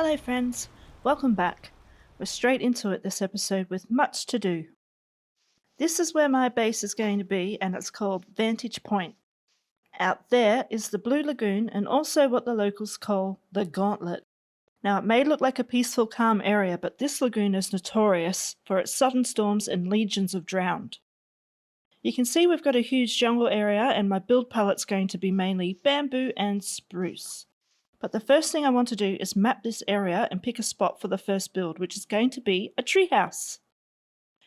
Hello friends, welcome back. We're straight into it this episode with much to do. This is where my base is going to be and it's called Vantage Point. Out there is the Blue Lagoon and also what the locals call the Gauntlet. Now it may look like a peaceful calm area, but this lagoon is notorious for its sudden storms and legions of drowned. You can see we've got a huge jungle area and my build palette's going to be mainly bamboo and spruce. But the first thing I want to do is map this area and pick a spot for the first build, which is going to be a treehouse.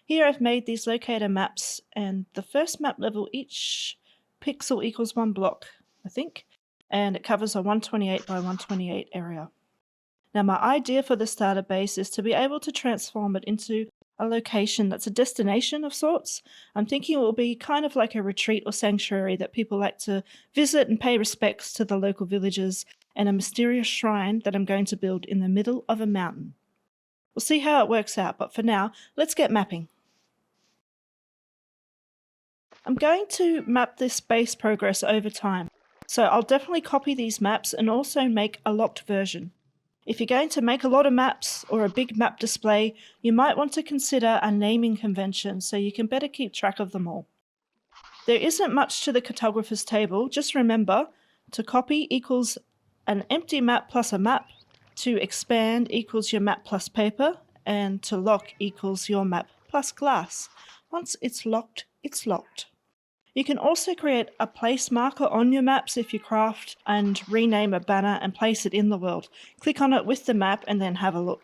Here I've made these locator maps, and the first map level, each pixel equals 1 block, I think, and it covers a 128 by 128 area. Now my idea for the starter base is to be able to transform it into a location that's a destination of sorts. I'm thinking it will be kind of like a retreat or sanctuary that people like to visit and pay respects to the local villagers, and a mysterious shrine that I'm going to build in the middle of a mountain. We'll see how it works out, but for now, let's get mapping. I'm going to map this base progress over time, so I'll definitely copy these maps and also make a locked version. If you're going to make a lot of maps or a big map display, you might want to consider a naming convention so you can better keep track of them all. There isn't much to the cartographer's table, just remember to copy equals an empty map plus a map, to expand equals your map plus paper, and to lock equals your map plus glass. Once it's locked, it's locked. You can also create a place marker on your maps if you craft and rename a banner and place it in the world. Click on it with the map and then have a look.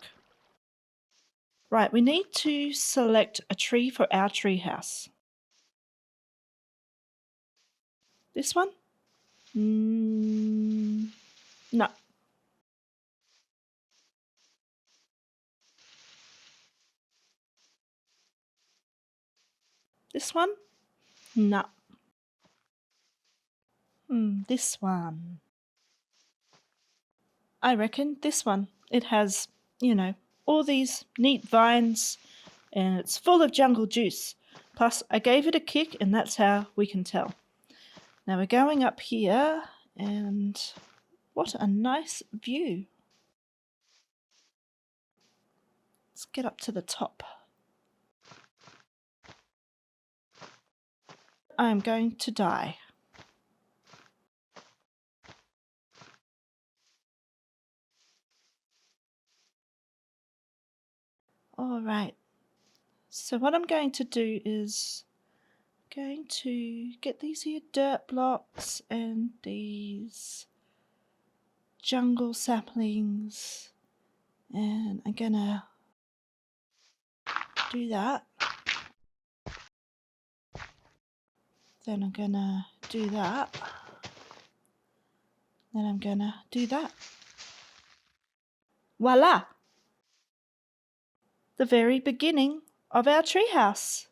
Right, we need to select a tree for our treehouse. This one? No. This one? No. This one. I reckon this one. It has, all these neat vines and it's full of jungle juice. Plus, I gave it a kick and that's how we can tell. Now we're going up here and what a nice view. Let's get up to the top. I'm going to die. Alright, so what I'm going to do is going to get these here dirt blocks and these jungle saplings, and I'm gonna do that. Then I'm gonna do that. Then I'm gonna do that. Voila! The very beginning of our treehouse.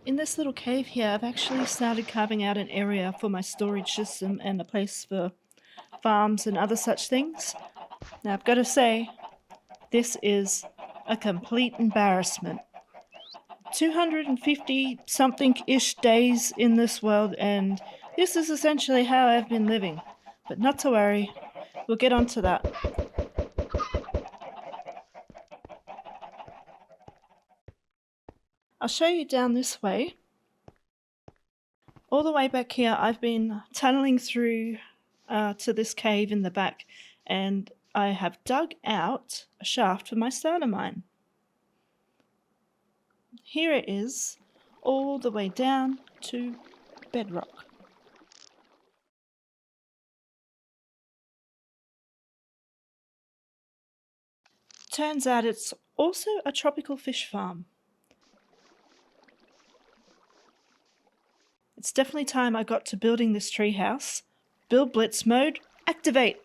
In this little cave here, I've actually started carving out an area for my storage system and a place for farms and other such things. Now I've got to say, this is a complete embarrassment. 250 something-ish days in this world, and this is essentially how I've been living. But not to worry, we'll get on to that. I'll show you down this way. All the way back here, I've been tunneling through to this cave in the back, and I have dug out a shaft for my starter mine. Here it is, all the way down to bedrock. Turns out it's also a tropical fish farm. It's definitely time I got to building this treehouse. Build blitz mode, activate!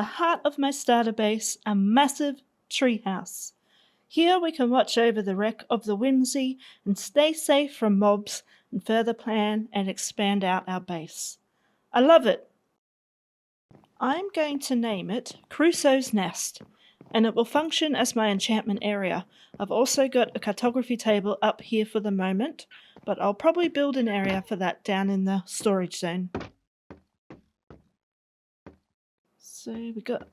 the heart of my starter base, a massive treehouse. Here we can watch over the wreck of the Whimsy and stay safe from mobs and further plan and expand out our base. I love it. I'm going to name it Crusoe's Nest, and it will function as my enchantment area. I've also got a cartography table up here for the moment, but I'll probably build an area for that down in the storage zone. So we got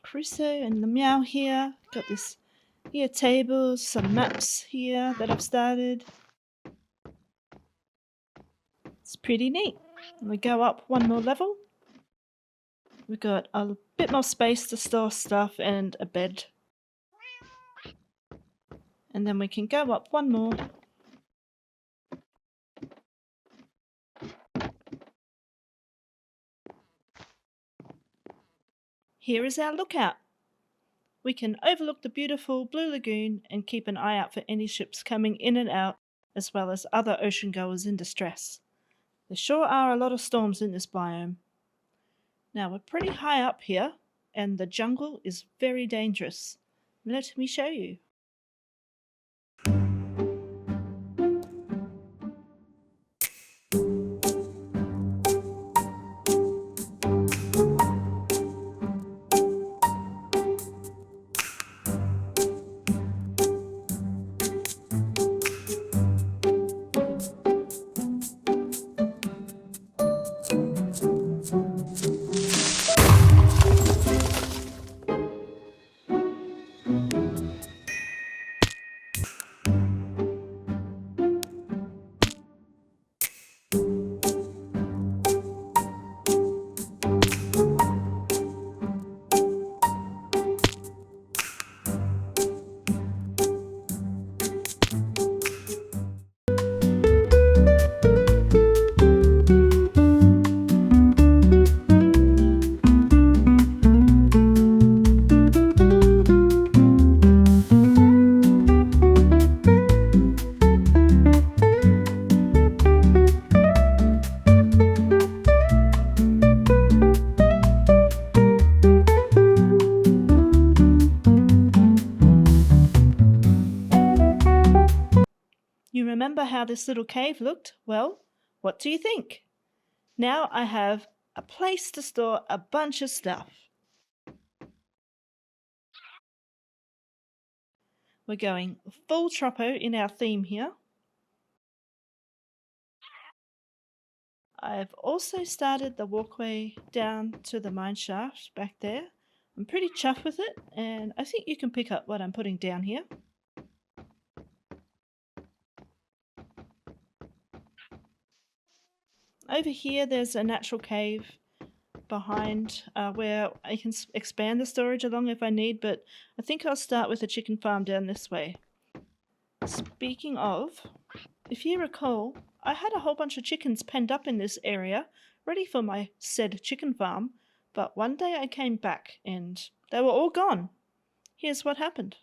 Crusoe and the Meow here. Got this here tables, some maps here that I've started. It's pretty neat. And we go up one more level. We've got a bit more space to store stuff and a bed. And then we can go up one more. Here is our lookout. We can overlook the beautiful blue lagoon and keep an eye out for any ships coming in and out, as well as other ocean goers in distress. There sure are a lot of storms in this biome. Now we're pretty high up here, and the jungle is very dangerous. Let me show you. You remember how this little cave looked? Well, what do you think? Now I have a place to store a bunch of stuff. We're going full troppo in our theme here. I've also started the walkway down to the mine shaft back there. I'm pretty chuffed with it, and I think you can pick up what I'm putting down here. Over here there's a natural cave behind where I can expand the storage along if I need, but I think I'll start with a chicken farm down this way. Speaking of, if you recall, I had a whole bunch of chickens penned up in this area, ready for my said chicken farm, but one day I came back and they were all gone. Here's what happened.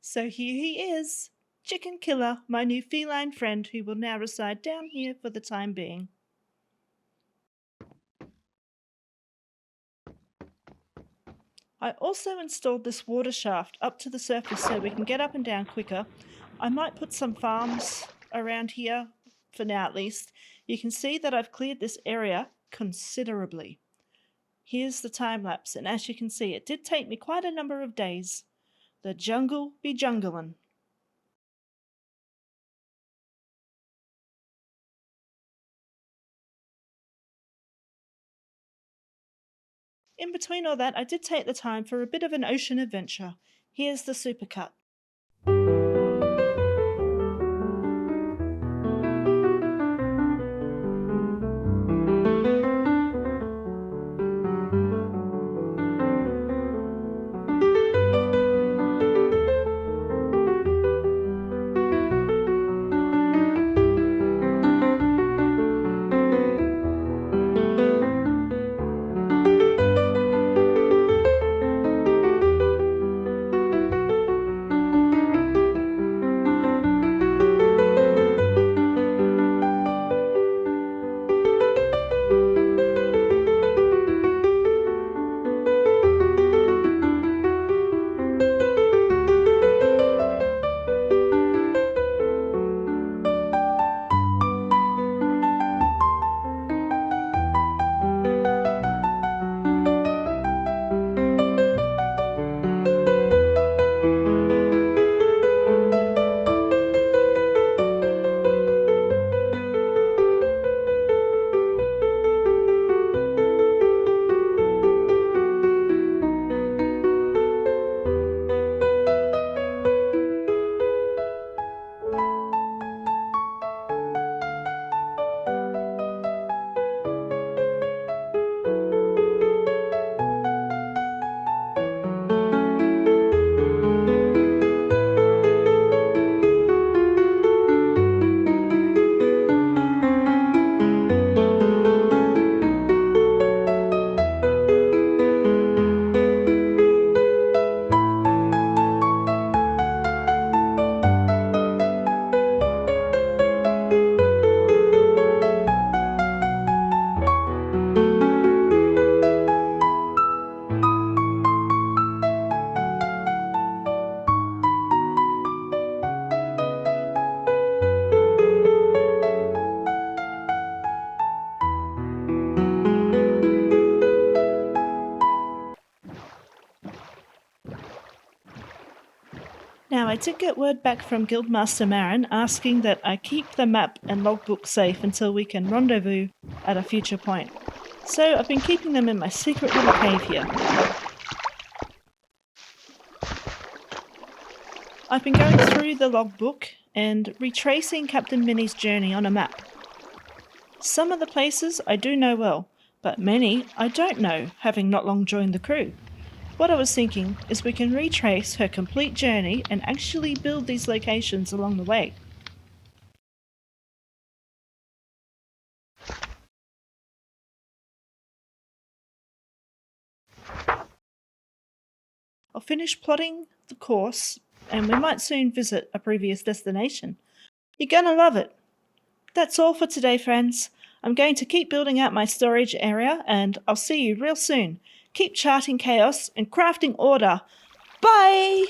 So here he is, Chicken Killer, my new feline friend who will now reside down here for the time being. I also installed this water shaft up to the surface so we can get up and down quicker. I might put some farms around here, for now at least. You can see that I've cleared this area considerably. Here's the time lapse, and as you can see, it did take me quite a number of days. The jungle be jungling. In between all that, I did take the time for a bit of an ocean adventure. Here's the supercut. Now, I did get word back from Guildmaster Marin asking that I keep the map and logbook safe until we can rendezvous at a future point. So I've been keeping them in my secret little cave here. I've been going through the logbook and retracing Captain Minnie's journey on a map. Some of the places I do know well, but many I don't know, having not long joined the crew. What I was thinking is we can retrace her complete journey and actually build these locations along the way. I'll finish plotting the course and we might soon visit a previous destination. You're gonna love it! That's all for today, friends. I'm going to keep building out my storage area and I'll see you real soon. Keep charting chaos and crafting order. Bye!